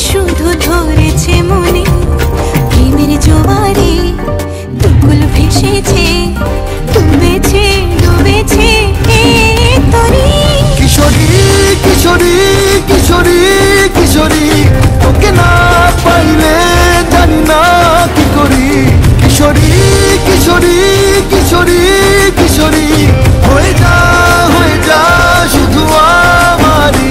শুধু ধরেছে মনে প্রেমের জোয়ারে দুকুল ভেসেছে ডুবেছে ডুবেছে তরি কিশোরী কিশোরী কিশোরী কিশোরী তোকে না পাইলে জানি না কি করি কিশোরী কিশোরী কিশোরী কিশোরী হয়ে যা শুধু আমারই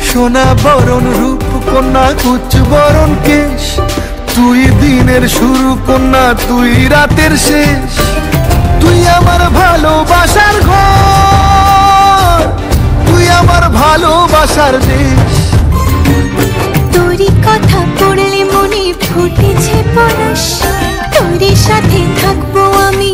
সোনা বরণ রূপ কন্যা কুচ বরণ কেশ তুই দিনের শুরু কন্যা তুই রাতের শেষ তুই আমার ভালোবাসার ঘর তুই আমার ভালোবাসার দেশ তোরই কথা পড়লে মনে ফুটেছে পরশ তোরই সাথে থাকবো আমি